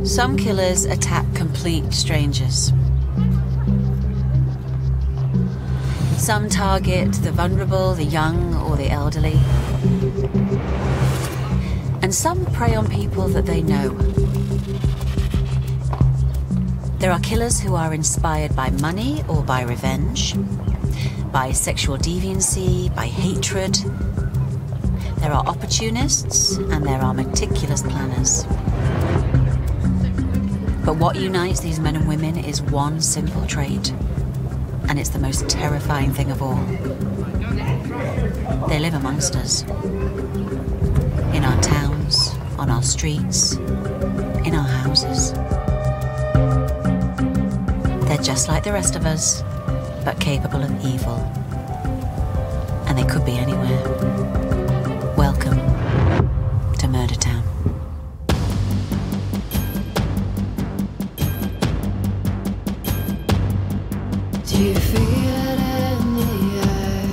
Some killers attack complete strangers. Some target the vulnerable, the young, or the elderly. And some prey on people that they know. There are killers who are inspired by money or by revenge, by sexual deviancy, by hatred. There are opportunists and there are meticulous planners. But what unites these men and women is one simple trait, and it's the most terrifying thing of all. They live amongst us. In our towns, on our streets, in our houses. They're just like the rest of us, but capable of evil. And they could be anywhere. Welcome to Murdertown. Do you feel it in the air?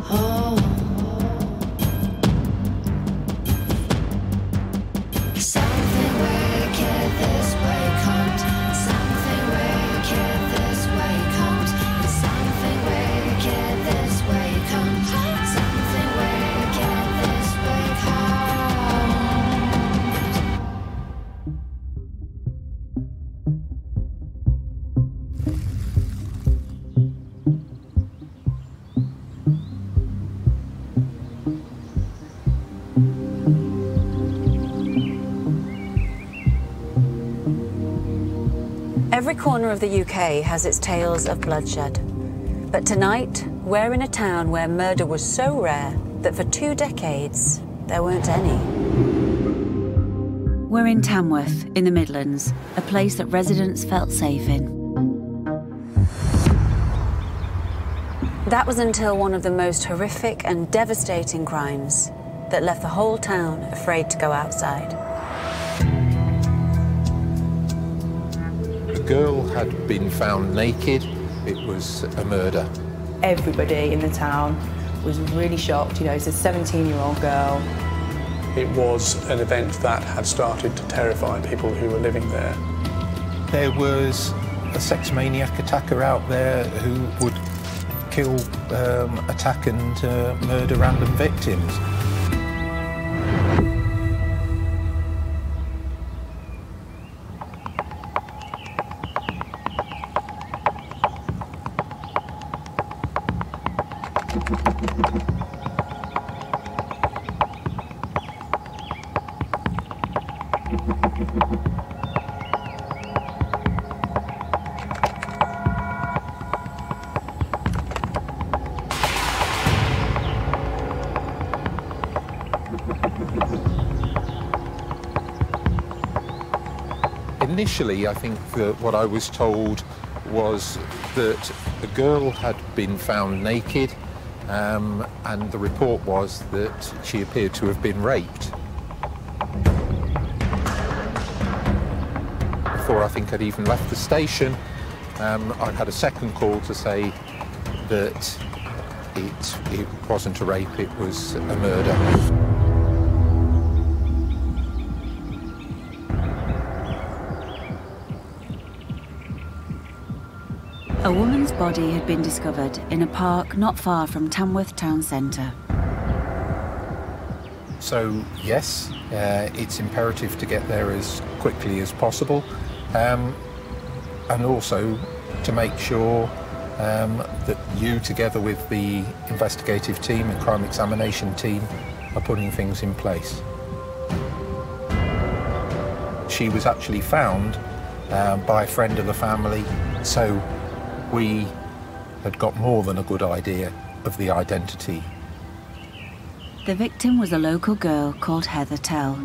Oh. Something wicked this way comes. Something wicked this way comes. Something wicked this way comes. Something wicked this way comes. Every corner of the UK has its tales of bloodshed. But tonight, we're in a town where murder was so rare that for 2 decades, there weren't any. We're in Tamworth, in the Midlands, a place that residents felt safe in. That was until one of the most horrific and devastating crimes that left the whole town afraid to go outside. A girl had been found naked. It was a murder. Everybody in the town was really shocked. You know, it's a 17-year-old girl. It was an event that had started to terrify people who were living there. There was a sex maniac attacker out there who would kill, attack and murder random victims. Initially, I think that what I was told was that a girl had been found naked, and the report was that she appeared to have been raped. Before I think I'd even left the station, I had a second call to say that it wasn't a rape, it was a murder. A woman's body had been discovered in a park not far from Tamworth town centre. So, yes, it's imperative to get there as quickly as possible, and also to make sure that you, together with the investigative team and crime examination team, are putting things in place. She was actually found by a friend of the family, so we had got more than a good idea of the identity. The victim was a local girl called Heather Tell.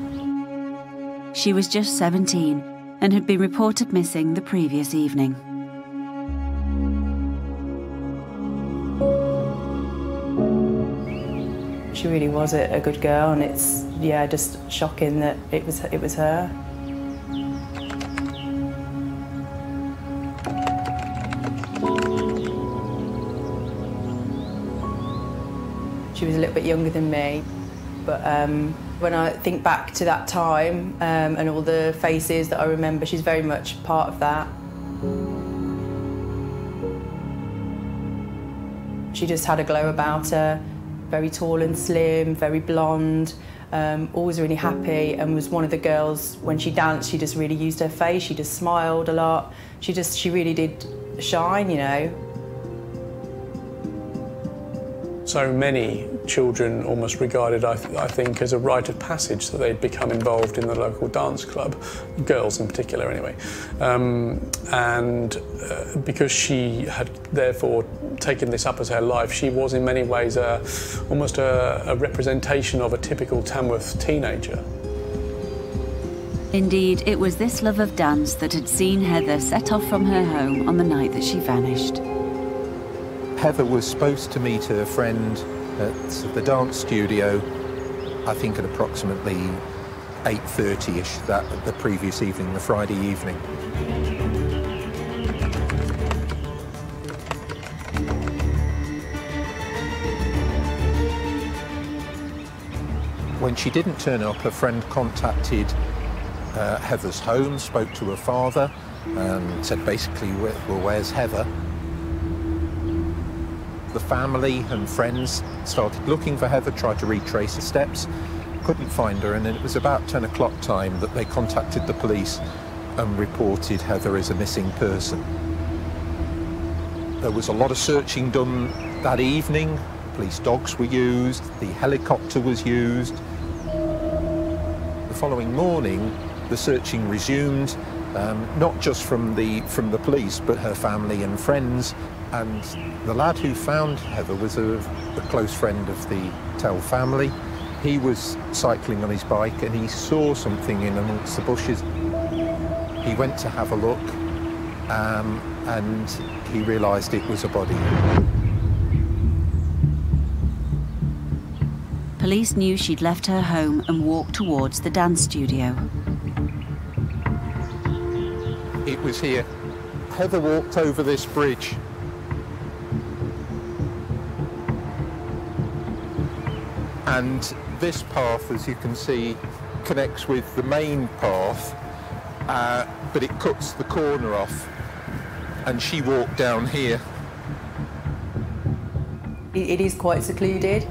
She was just 17 and had been reported missing the previous evening. She really was a good girl, and it's, yeah, just shocking that it was her. She was a little bit younger than me, but When I think back to that time and all the faces that I remember, she's very much part of that. She just had a glow about her, very tall and slim, very blonde, always really happy, and was one of the girls, when she danced, she just really used her face, she just smiled a lot. She really did shine, you know. So many children almost regarded, I think, as a rite of passage that they'd become involved in the local dance club, girls in particular anyway. Because she had therefore taken this up as her life, she was in many ways almost a representation of a typical Tamworth teenager. Indeed, it was this love of dance that had seen Heather set off from her home on the night that she vanished. Heather was supposed to meet her friend at the dance studio, I think at approximately 8:30ish the previous evening, the Friday evening. When she didn't turn up, her friend contacted Heather's home, spoke to her father and said basically, well, where's Heather? The family and friends started looking for Heather, tried to retrace her steps, couldn't find her, and then it was about 10 o'clock time that they contacted the police and reported Heather as a missing person. There was a lot of searching done that evening. Police dogs were used, the helicopter was used. The following morning, the searching resumed, not just from the police, but her family and friends. And the lad who found Heather was a close friend of the Tell family. He was cycling on his bike and he saw something in amongst the bushes. He went to have a look and he realised it was a body. Police knew she'd left her home and walked towards the dance studio. It was here. Heather walked over this bridge. And this path, as you can see, connects with the main path, but it cuts the corner off, and she walked down here. It is quite secluded.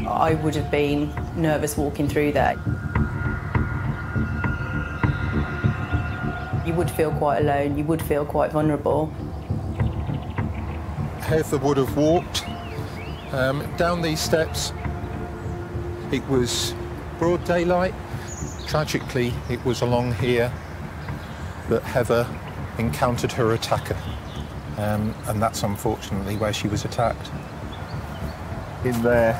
I would have been nervous walking through there. You would feel quite alone, you would feel quite vulnerable. Heather would have walked down these steps. It was broad daylight. Tragically, it was along here that Heather encountered her attacker, and that's unfortunately where she was attacked. In there.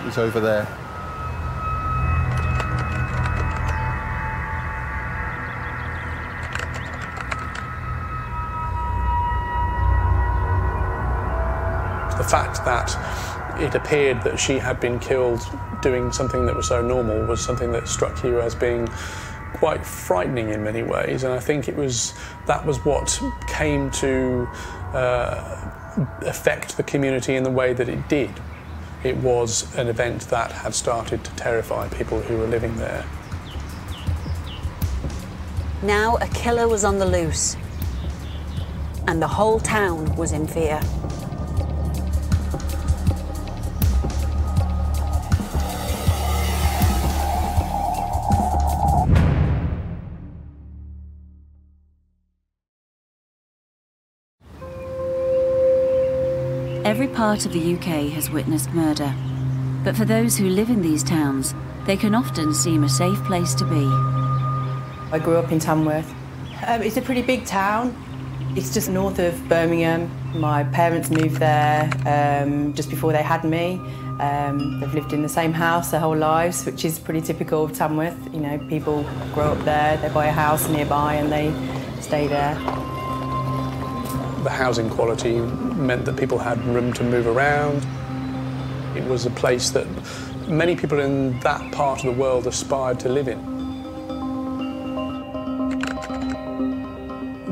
It was over there. The fact that it appeared that she had been killed doing something that was so normal was something that struck you as being quite frightening in many ways, and I think that was what came to affect the community in the way that it did. It was an event that had started to terrify people who were living there. Now a killer was on the loose, and the whole town was in fear. Every part of the UK has witnessed murder, but for those who live in these towns, they can often seem a safe place to be. I grew up in Tamworth. It's a pretty big town. It's just north of Birmingham. My parents moved there just before they had me. They've lived in the same house their whole lives, which is pretty typical of Tamworth. You know, people grow up there, they buy a house nearby and they stay there. The housing quality meant that people had room to move around. It was a place that many people in that part of the world aspired to live in.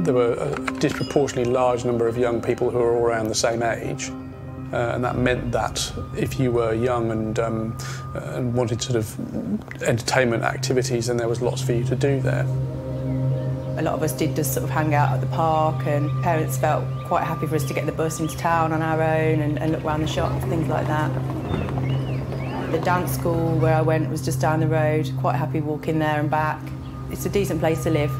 there were a disproportionately large number of young people who were all around the same age. And that meant that if you were young and wanted sort of entertainment activities, then there was lots for you to do there. A lot of us did just sort of hang out at the park, and parents felt quite happy for us to get the bus into town on our own and look around the shops, things like that. The dance school where I went was just down the road, quite happy walking there and back. It's a decent place to live.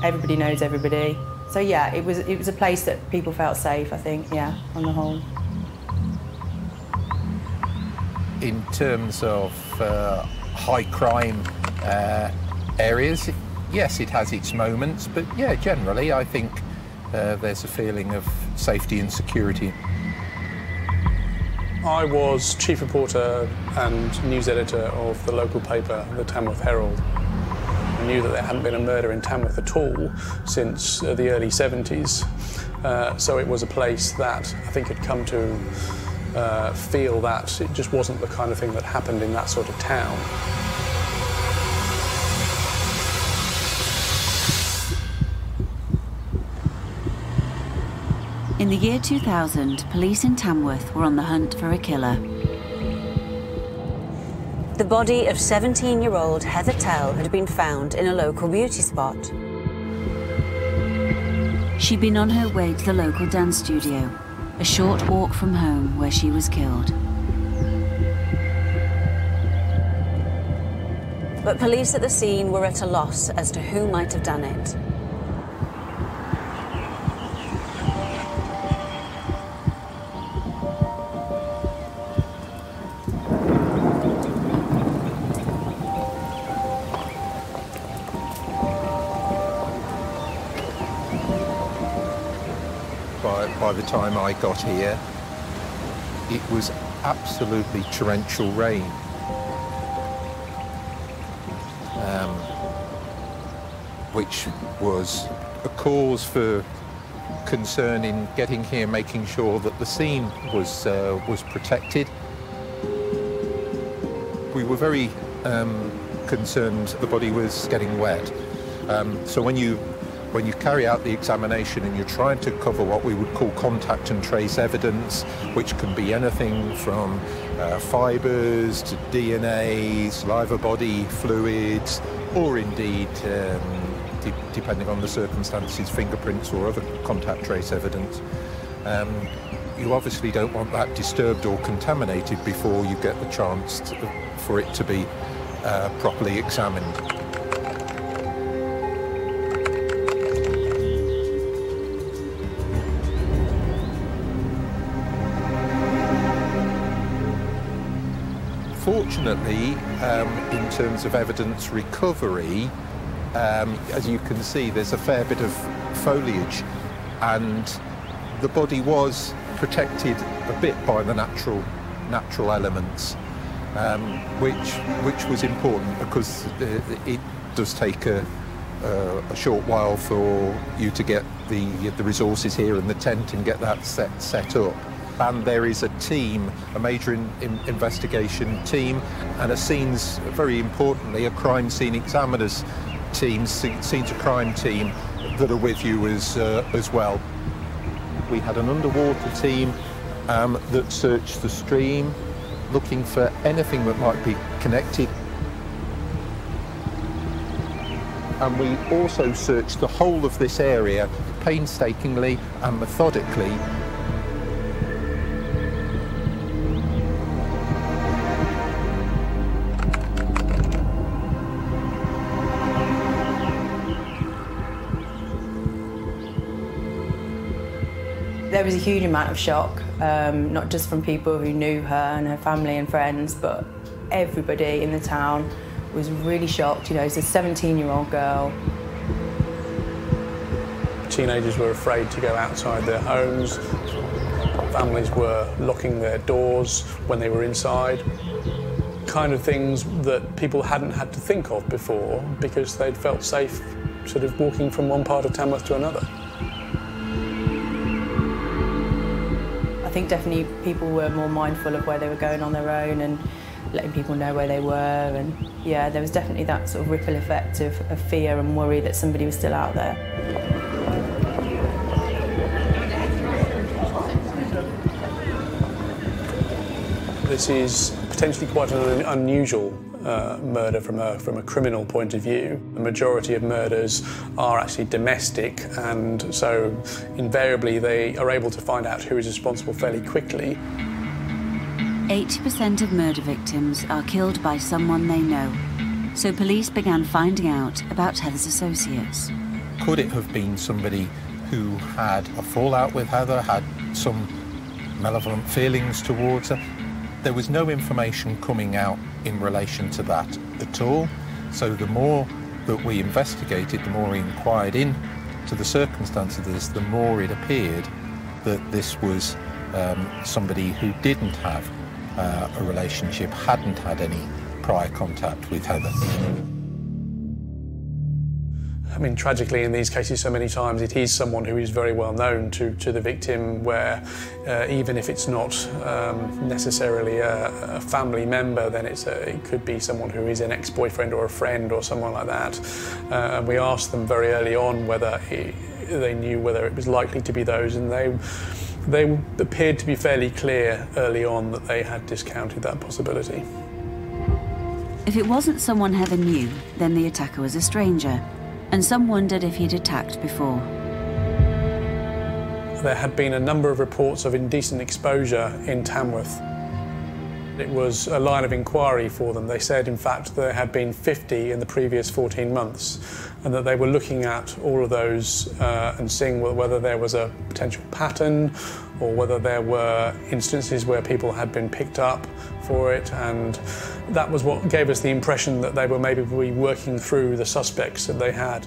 Everybody knows everybody. So yeah, it was a place that people felt safe, I think, yeah, on the whole. In terms of high crime areas, yes, it has its moments, but yeah, generally I think there's a feeling of safety and security. I was chief reporter and news editor of the local paper, the Tamworth Herald. I knew that there hadn't been a murder in Tamworth at all since the early 70s, so it was a place that I think had come to feel that it just wasn't the kind of thing that happened in that sort of town. In the year 2000, police in Tamworth were on the hunt for a killer. The body of 17-year-old Heather Tell had been found in a local beauty spot. She'd been on her way to the local dance studio, a short walk from home where she was killed. But police at the scene were at a loss as to who might have done it. By the time I got here, it was absolutely torrential rain. Which was a cause for concern in getting here, making sure that the scene was protected. We were very concerned the body was getting wet. So when you carry out the examination and you're trying to cover what we would call contact and trace evidence, which can be anything from fibres to DNA, saliva body fluids, or indeed, depending on the circumstances, fingerprints or other contact trace evidence, you obviously don't want that disturbed or contaminated before you get the chance for it to be properly examined. Fortunately, in terms of evidence recovery, as you can see, there's a fair bit of foliage, and the body was protected a bit by the natural elements, which was important because it does take a short while for you to get the resources here and the tent and get that set up. And there is a team, a major investigation team, and very importantly, a crime scene examiners team, scene to crime team that are with you as well. We had an underwater team that searched the stream, looking for anything that might be connected. And we also searched the whole of this area painstakingly and methodically. There was a huge amount of shock, not just from people who knew her and her family and friends, but everybody in the town was really shocked. You know, it's a 17-year-old girl. Teenagers were afraid to go outside their homes. Families were locking their doors when they were inside. Kind of things that people hadn't had to think of before because they'd felt safe sort of walking from one part of Tamworth to another. I think definitely people were more mindful of where they were going on their own and letting people know where they were, and yeah, there was definitely that sort of ripple effect of fear and worry that somebody was still out there. this is potentially quite an unusual murder from a criminal point of view. The majority of murders are actually domestic, and so invariably they are able to find out who is responsible fairly quickly. 80% of murder victims are killed by someone they know, so police began finding out about Heather's associates. Could it have been somebody who had a fallout with Heather, had some malevolent feelings towards her? There was no information coming out in relation to that at all. So the more that we investigated, the more we inquired into the circumstances, the more it appeared that this was somebody who didn't have a relationship, hadn't had any prior contact with Heather. I mean, tragically in these cases so many times it is someone who is very well known to the victim, where even if it's not necessarily a family member, then it could be someone who is an ex-boyfriend or a friend or someone like that. And we asked them very early on whether they knew whether it was likely to be those, and they appeared to be fairly clear early on that they had discounted that possibility. If it wasn't someone Heather knew, then the attacker was a stranger, and some wondered if he'd attacked before. There had been a number of reports of indecent exposure in Tamworth. It was a line of inquiry for them. They said, in fact, there had been 50 in the previous 14 months, and that they were looking at all of those and seeing whether there was a potential pattern or whether there were instances where people had been picked up for it, and that was what gave us the impression that they were maybe working through the suspects that they had.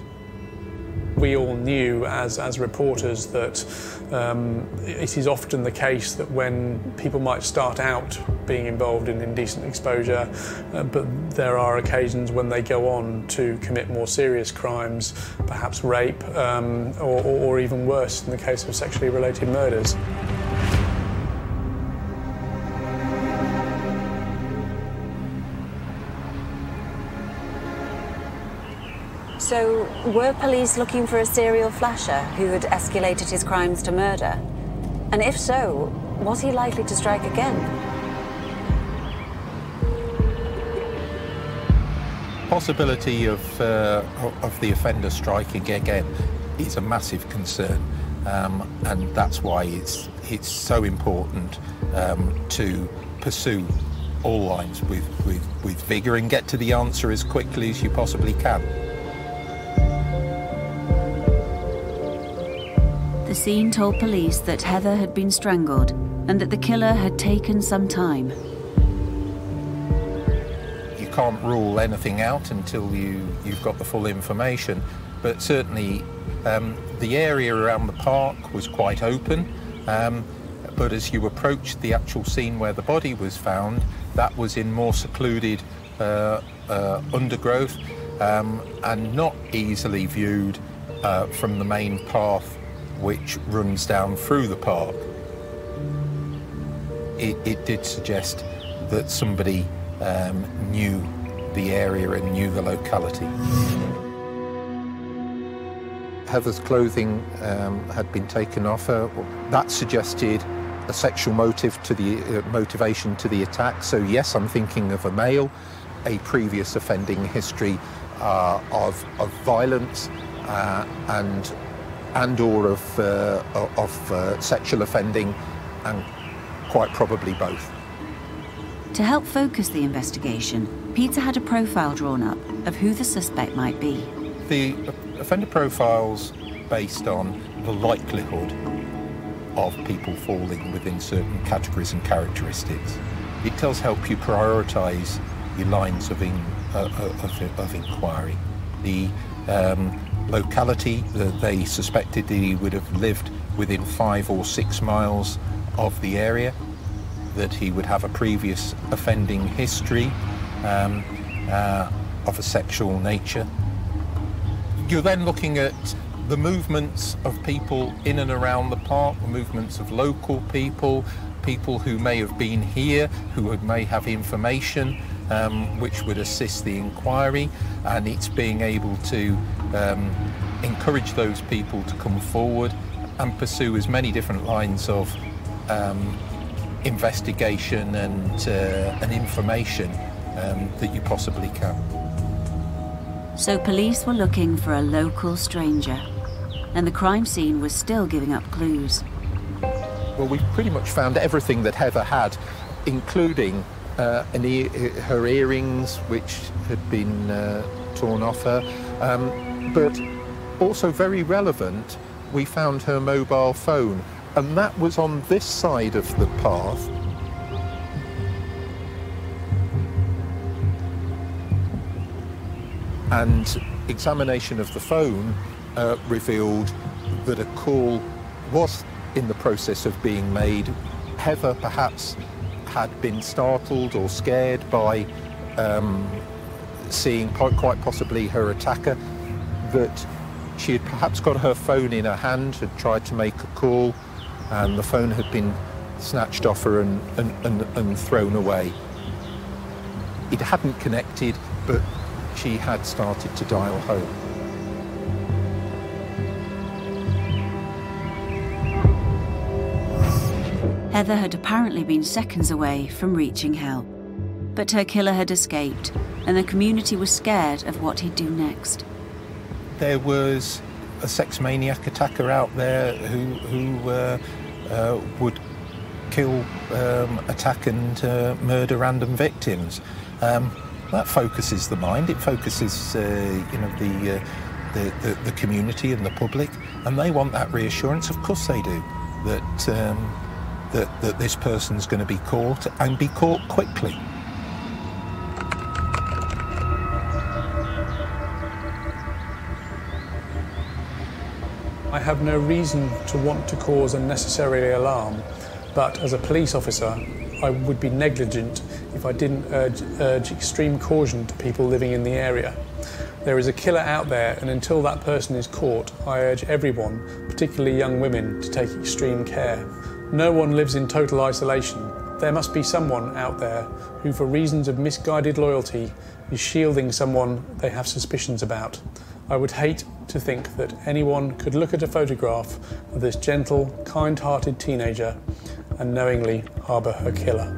We all knew as reporters that it is often the case that when people might start out being involved in indecent exposure, but there are occasions when they go on to commit more serious crimes, perhaps rape, or even worse in the case of sexually related murders. So, were police looking for a serial flasher who had escalated his crimes to murder? And if so, was he likely to strike again? Possibility of the offender striking again is a massive concern, and that's why it's so important to pursue all lines with vigour and get to the answer as quickly as you possibly can. The scene told police that Heather had been strangled and that the killer had taken some time. You can't rule anything out until you've got the full information, but certainly the area around the park was quite open, but as you approached the actual scene where the body was found, that was in more secluded undergrowth and not easily viewed from the main path which runs down through the park. It did suggest that somebody knew the area and knew the locality. Heather's clothing had been taken off her. That suggested a sexual motive to the motivation to the attack. So yes, I'm thinking of a male, a previous offending history of violence and/or of sexual offending, and quite probably both. To help focus the investigation, Peter had a profile drawn up of who the suspect might be. The offender profile's based on the likelihood of people falling within certain categories and characteristics. It does help you prioritise your lines of inquiry. The locality that they suspected that he would have lived within 5 or 6 miles of the area, that he would have a previous offending history of a sexual nature. You're then looking at the movements of people in and around the park, the movements of local people, people who may have been here, who may have information which would assist the inquiry, and it's being able to encourage those people to come forward and pursue as many different lines of investigation and information that you possibly can. So police were looking for a local stranger, and the crime scene was still giving up clues. Well, we pretty much found everything that Heather had, including her earrings, which had been torn off her, but also very relevant, we found her mobile phone, and that was on this side of the path. And examination of the phone revealed that a call was in the process of being made. Heather perhaps had been startled or scared by seeing quite possibly her attacker, that she had perhaps got her phone in her hand, had tried to make a call, and the phone had been snatched off her and thrown away. It hadn't connected, but she had started to dial home. Heather had apparently been seconds away from reaching help, but her killer had escaped, and the community was scared of what he'd do next. There was a sex maniac attacker out there who would kill, attack and murder random victims. That focuses the mind. It focuses, you know, the community and the public, and they want that reassurance. Of course they do. That this person's going to be caught, and be caught quickly. I have no reason to want to cause unnecessary alarm, but as a police officer, I would be negligent if I didn't urge extreme caution to people living in the area. There is a killer out there, and until that person is caught, I urge everyone, particularly young women, to take extreme care. No one lives in total isolation. There must be someone out there who, for reasons of misguided loyalty, is shielding someone they have suspicions about. I would hate to think that anyone could look at a photograph of this gentle, kind-hearted teenager and knowingly harbour her killer.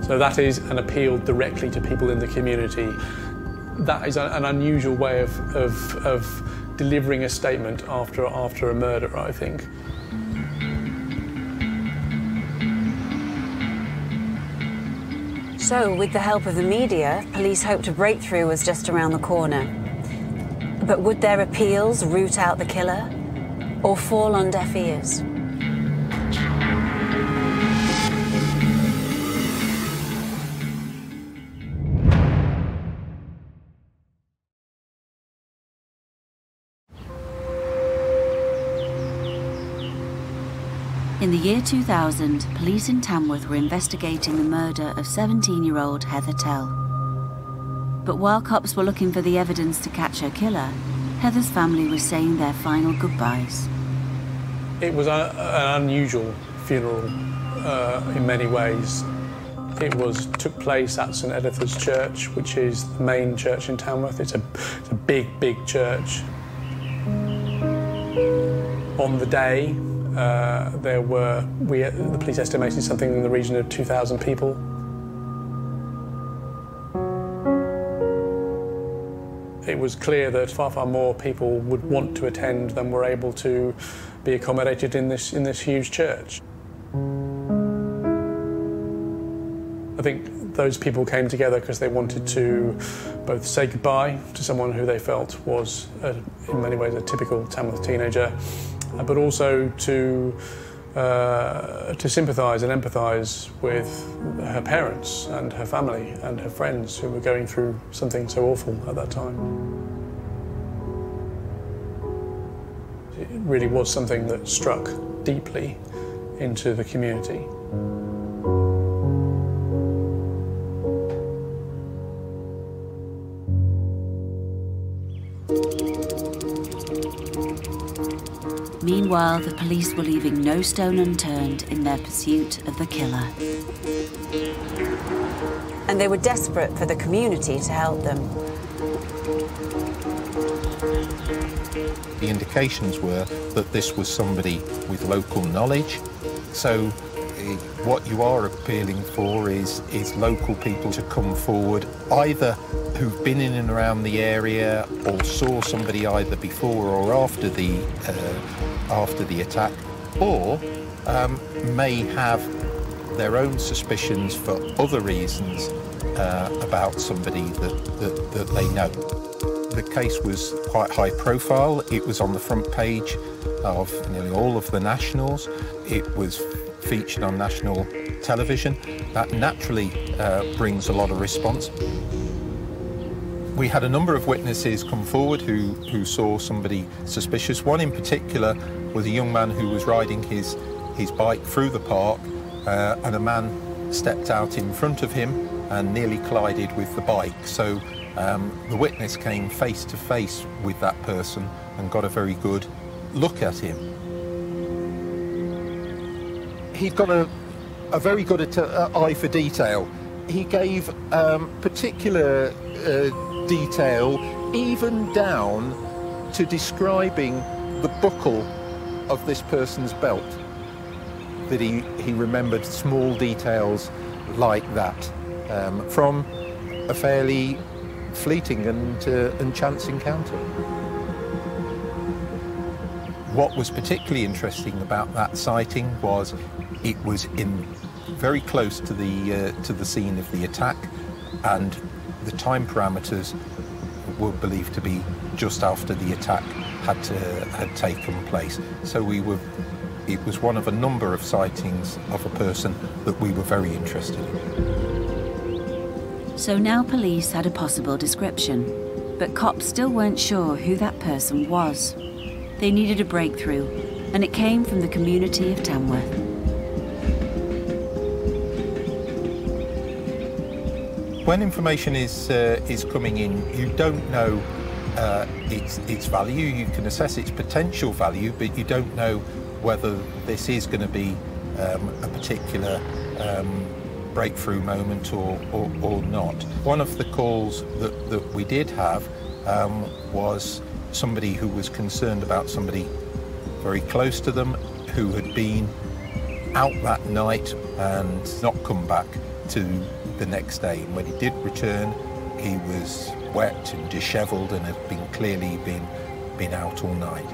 So that is an appeal directly to people in the community. That is an unusual way of delivering a statement after a murder, I think. So, with the help of the media, police hoped a breakthrough was just around the corner. But would their appeals root out the killer, or fall on deaf ears? In the year 2000, police in Tamworth were investigating the murder of 17-year-old Heather Tell. But while cops were looking for the evidence to catch her killer, Heather's family was saying their final goodbyes. It was an unusual funeral in many ways. It took place at St Editha's Church, which is the main church in Tamworth. It's a big, big church. On the day, the police estimated something in the region of 2,000 people. It was clear that far, far more people would want to attend than were able to be accommodated in this huge church. I think those people came together because they wanted to both say goodbye to someone who they felt was, in many ways, a typical Tamworth teenager, but also to sympathise and empathise with her parents and her family and her friends who were going through something so awful at that time. It really was something that struck deeply into the community. Meanwhile, the police were leaving no stone unturned in their pursuit of the killer. And they were desperate for the community to help them. The indications were that this was somebody with local knowledge, so What you are appealing for is local people to come forward, either who've been in and around the area or saw somebody either before or after the attack, or may have their own suspicions for other reasons about somebody that they know. The case was quite high profile. It was on the front page of nearly all of the nationals. It was featured on national television. That naturally brings a lot of response. We had a number of witnesses come forward who saw somebody suspicious. One in particular was a young man who was riding his bike through the park, and a man stepped out in front of him and nearly collided with the bike. So the witness came face to face with that person and got a very good look at him. He'd got a very good eye for detail. He gave particular detail, even down to describing the buckle of this person's belt, that he remembered small details like that from a fairly fleeting and chance encounter. What was particularly interesting about that sighting was it was very close to the scene of the attack, and the time parameters were believed to be just after the attack had taken place. So it was one of a number of sightings of a person that we were very interested in. So now police had a possible description, but cops still weren't sure who that person was. They needed a breakthrough, and it came from the community of Tamworth. When information is coming in, you don't know its value. You can assess its potential value, but you don't know whether this is going to be a particular breakthrough moment or not. One of the calls that we did have was somebody who was concerned about somebody very close to them who had been out that night and not come back to the next day. And when he did return, he was wet and dishevelled and had clearly been out all night.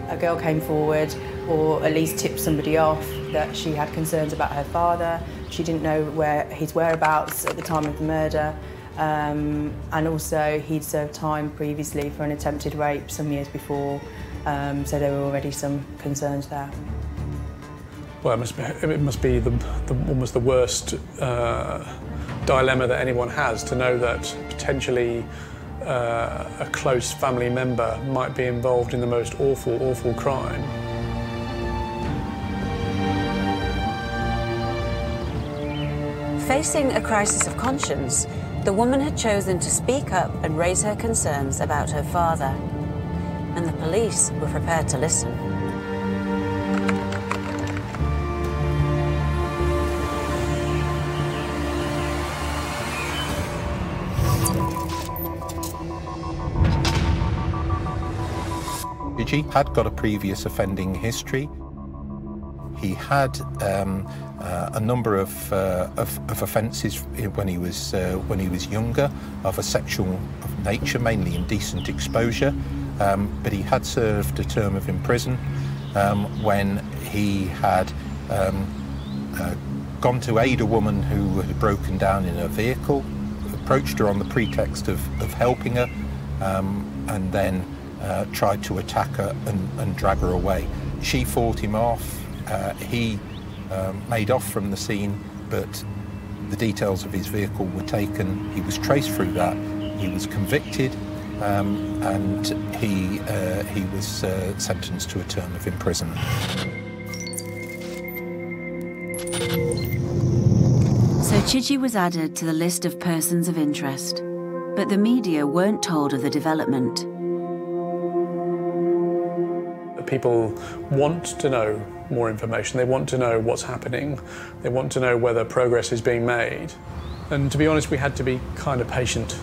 A girl came forward, or at least tipped somebody off, that she had concerns about her father. She didn't know his whereabouts at the time of the murder, and also he'd served time previously for an attempted rape some years before, so there were already some concerns there. Well, it must be almost the worst dilemma that anyone has, to know that potentially a close family member might be involved in the most awful, awful crime. Facing a crisis of conscience, the woman had chosen to speak up and raise her concerns about her father, and the police were prepared to listen. He had got a previous offending history. He had a number of offences when he was younger, of a sexual nature, mainly indecent exposure. But he had served a term of imprisonment when he had gone to aid a woman who had broken down in her vehicle, approached her on the pretext of helping her, and then tried to attack her and drag her away. She fought him off. He made off from the scene, but the details of his vehicle were taken. He was traced through that. He was convicted, and he was sentenced to a term of imprisonment. So Chidgey was added to the list of persons of interest, but the media weren't told of the development. People want to know more information. They want to know what's happening. They want to know whether progress is being made. And to be honest, we had to be kind of patient.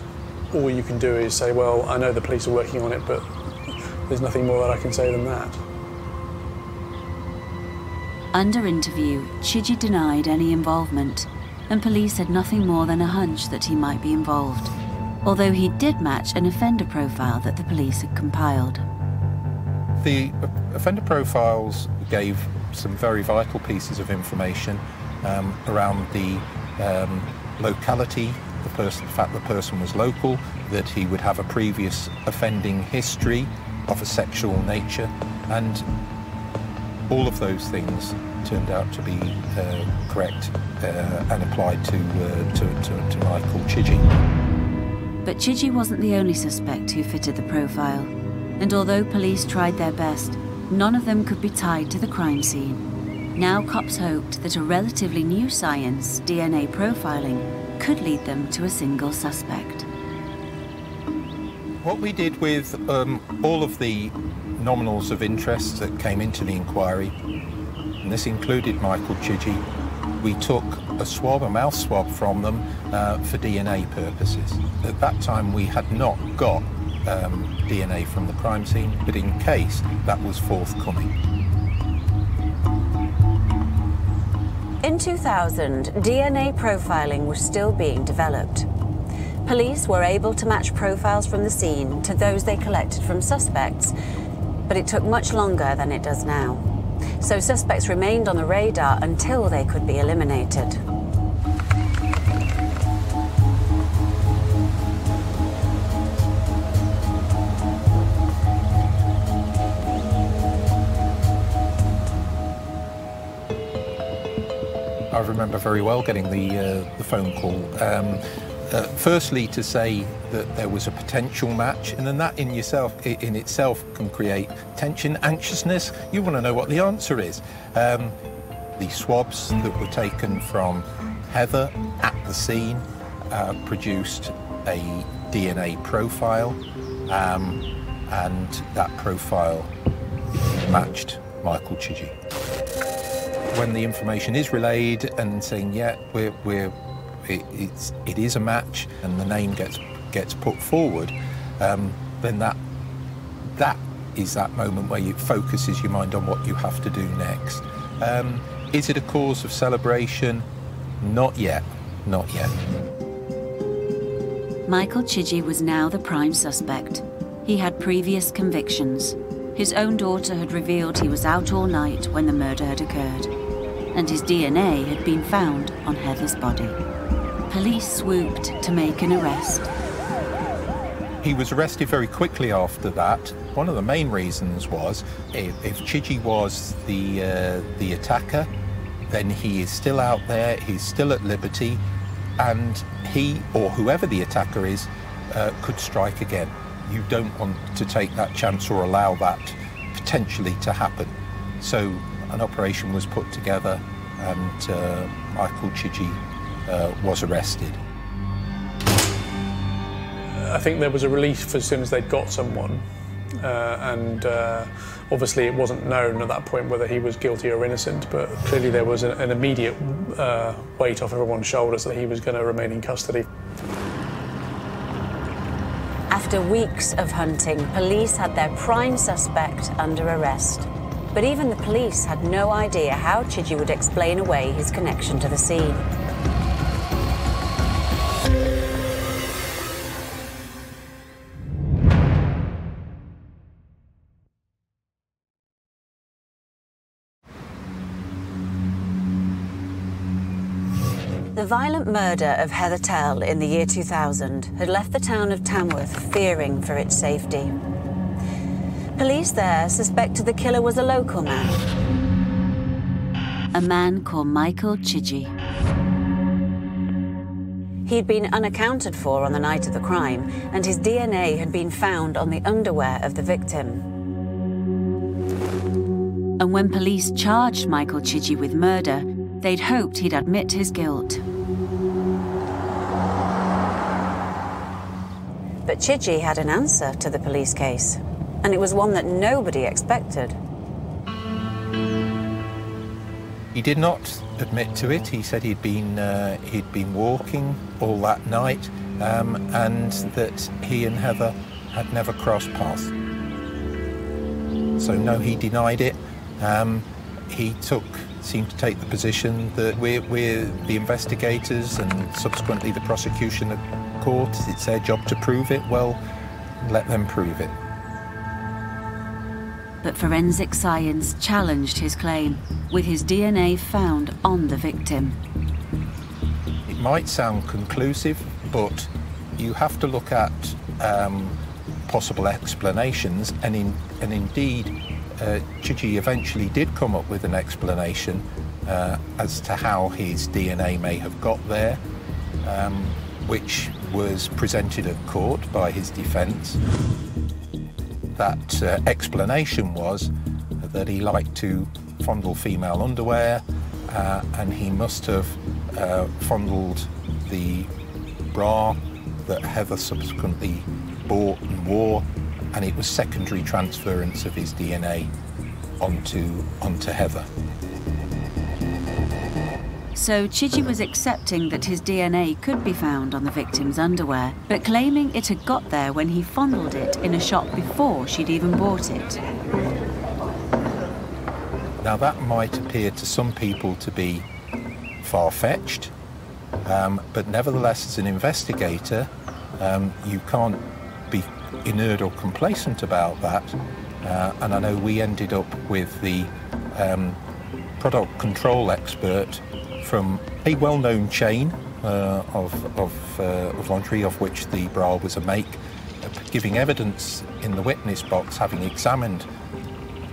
All you can do is say, well, I know the police are working on it, but there's nothing more that I can say than that. Under interview, Chidgey denied any involvement, and police had nothing more than a hunch that he might be involved, although he did match an offender profile that the police had compiled. The offender profiles gave some very vital pieces of information around the locality, the fact the person was local, that he would have a previous offending history of a sexual nature, and all of those things turned out to be correct and applied to Michael Chidgey. But Chidgey wasn't the only suspect who fitted the profile, and although police tried their best, none of them could be tied to the crime scene. Now cops hoped that a relatively new science, DNA profiling, could lead them to a single suspect. What we did with all of the nominals of interest that came into the inquiry, and this included Michael Chidgey, we took a mouth swab from them for DNA purposes. At that time we had not got DNA from the crime scene, but in case that was forthcoming. In 2000, DNA profiling was still being developed. Police were able to match profiles from the scene to those they collected from suspects, but it took much longer than it does now. So suspects remained on the radar until they could be eliminated. I remember very well getting the phone call. Firstly, to say that there was a potential match, and then that in itself can create tension, anxiousness. You want to know what the answer is. The swabs that were taken from Heather at the scene produced a DNA profile, and that profile matched Michael Chidgey. When the information is relayed and saying, yeah, it is a match, and the name gets put forward, then that is that moment where it focuses your mind on what you have to do next. Is it a cause of celebration? Not yet, not yet. Michael Chidgey was now the prime suspect. He had previous convictions. His own daughter had revealed he was out all night when the murder had occurred, and his DNA had been found on Heather's body. Police swooped to make an arrest. He was arrested very quickly after that. One of the main reasons was if Chidgey was the attacker, then he is still out there, he's still at liberty, and he, or whoever the attacker is, could strike again. You don't want to take that chance or allow that potentially to happen. So an operation was put together, and Michael Chidgey was arrested. I think there was a relief as soon as they'd got someone, and obviously it wasn't known at that point whether he was guilty or innocent, but clearly there was an immediate weight off everyone's shoulders that he was going to remain in custody. After weeks of hunting, police had their prime suspect under arrest. But even the police had no idea how Chidgey would explain away his connection to the scene. The violent murder of Heather Tell in the year 2000 had left the town of Tamworth fearing for its safety. Police there suspected the killer was a local man. A man called Michael Chidgey. He'd been unaccounted for on the night of the crime, and his DNA had been found on the underwear of the victim. And when police charged Michael Chidgey with murder, they'd hoped he'd admit his guilt. But Chidgey had an answer to the police case, and it was one that nobody expected. He did not admit to it. He said he'd been walking all that night, and that he and Heather had never crossed paths. So no, he denied it. he seemed to take the position that we're the investigators and subsequently the prosecution at court. It's their job to prove it. Well, let them prove it. But forensic science challenged his claim, with his DNA found on the victim. It might sound conclusive, but you have to look at possible explanations, and indeed Chidgey eventually did come up with an explanation as to how his DNA may have got there, which was presented at court by his defence. That explanation was that he liked to fondle female underwear, and he must have fondled the bra that Heather subsequently bought and wore, and it was secondary transference of his DNA onto Heather. So Chidgey was accepting that his DNA could be found on the victim's underwear, but claiming it had got there when he fondled it in a shop before she'd even bought it. Now that might appear to some people to be far-fetched, but nevertheless as an investigator you can't be inert or complacent about that, and I know we ended up with the product control expert from a well-known chain of lingerie, of which the bra was a make, giving evidence in the witness box, having examined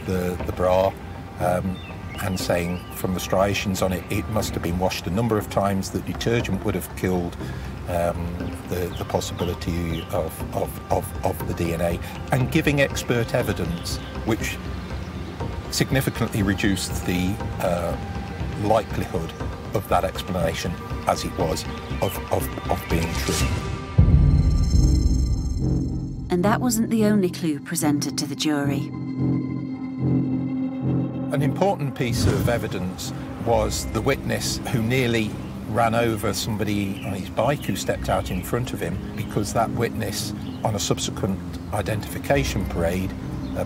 the bra, and saying from the striations on it, it must have been washed a number of times, that detergent would have killed the possibility of the DNA, and giving expert evidence which significantly reduced the likelihood of that explanation, as it was, of being true. And that wasn't the only clue presented to the jury. An important piece of evidence was the witness who nearly ran over somebody on his bike who stepped out in front of him, because that witness, on a subsequent identification parade,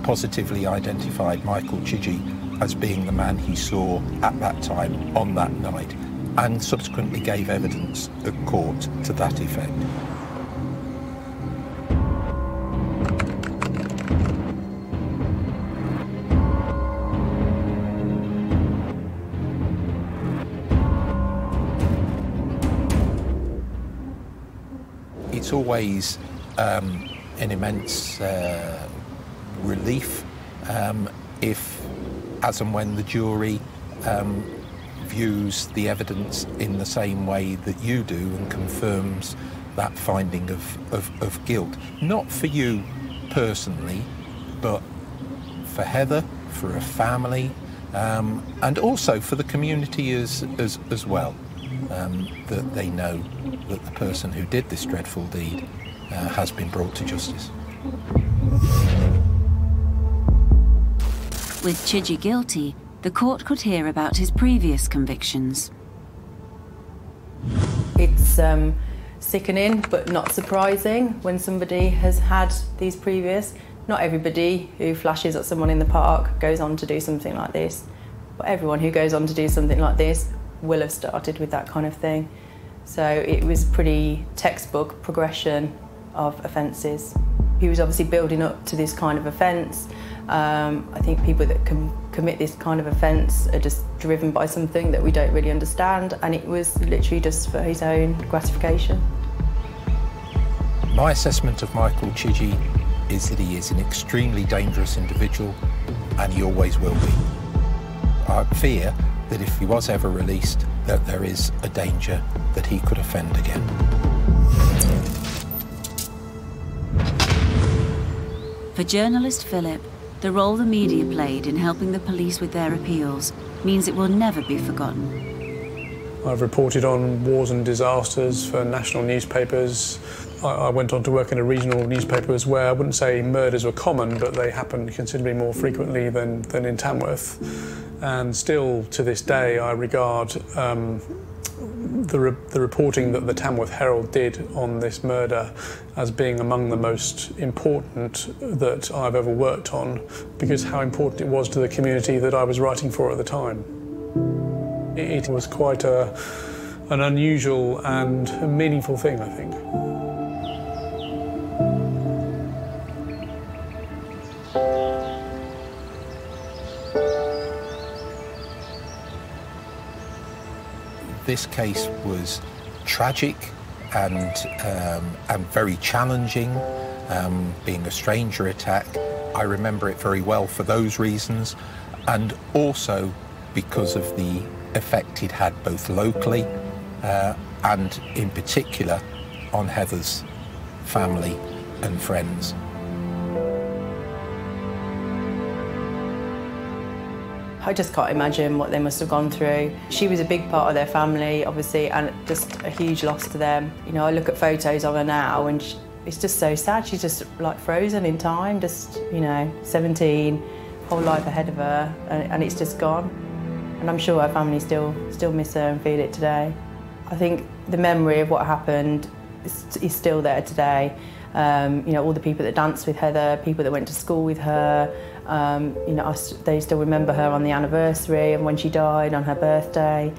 positively identified Michael Chidgey as being the man he saw at that time on that night, and subsequently gave evidence at court to that effect. It's always an immense relief if, as and when the jury views the evidence in the same way that you do and confirms that finding of guilt. Not for you personally, but for Heather, for her family, and also for the community as well, that they know that the person who did this dreadful deed has been brought to justice. With Chidgey guilty, the court could hear about his previous convictions. It's sickening, but not surprising when somebody has had these previous. Not everybody who flashes at someone in the park goes on to do something like this, but everyone who goes on to do something like this will have started with that kind of thing. So it was pretty textbook progression of offences. He was obviously building up to this kind of offence. I think people that can commit this kind of offence are just driven by something that we don't really understand, and it was literally just for his own gratification. My assessment of Michael Chidgey is that he is an extremely dangerous individual, and he always will be. I fear that if he was ever released, that there is a danger that he could offend again. For journalist Philip, the role the media played in helping the police with their appeals means it will never be forgotten. I've reported on wars and disasters for national newspapers. I went on to work in a regional newspapers where I wouldn't say murders were common, but they happened considerably more frequently than in Tamworth. And still to this day I regard the reporting that the Tamworth Herald did on this murder as being among the most important that I've ever worked on, because how important it was to the community that I was writing for at the time. It was quite an unusual and meaningful thing, I think. This case was tragic and very challenging, being a stranger attack. I remember it very well for those reasons, and also because of the effect it had both locally and in particular on Heather's family and friends. I just can't imagine what they must have gone through. She was a big part of their family, obviously, and just a huge loss to them. You know, I look at photos of her now and it's just so sad. She's just like frozen in time, just, you know, 17, whole life ahead of her, and it's just gone. And I'm sure her family still miss her and feel it today. I think the memory of what happened is still there today. You know, all the people that danced with Heather, people that went to school with her, you know, they still remember her on the anniversary of when she died, on her birthday.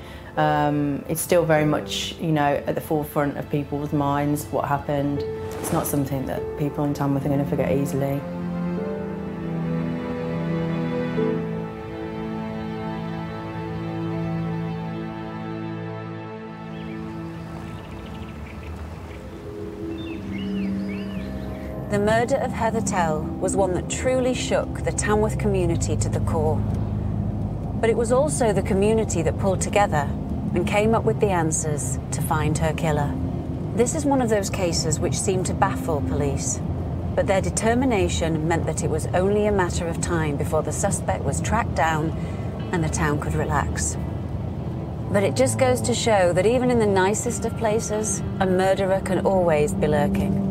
It's still very much, you know, at the forefront of people's minds, what happened. It's not something that people in Tamworth are going to forget easily. The murder of Heather Tell was one that truly shook the Tamworth community to the core. But it was also the community that pulled together and came up with the answers to find her killer. This is one of those cases which seemed to baffle police, but their determination meant that it was only a matter of time before the suspect was tracked down and the town could relax. But it just goes to show that even in the nicest of places, a murderer can always be lurking.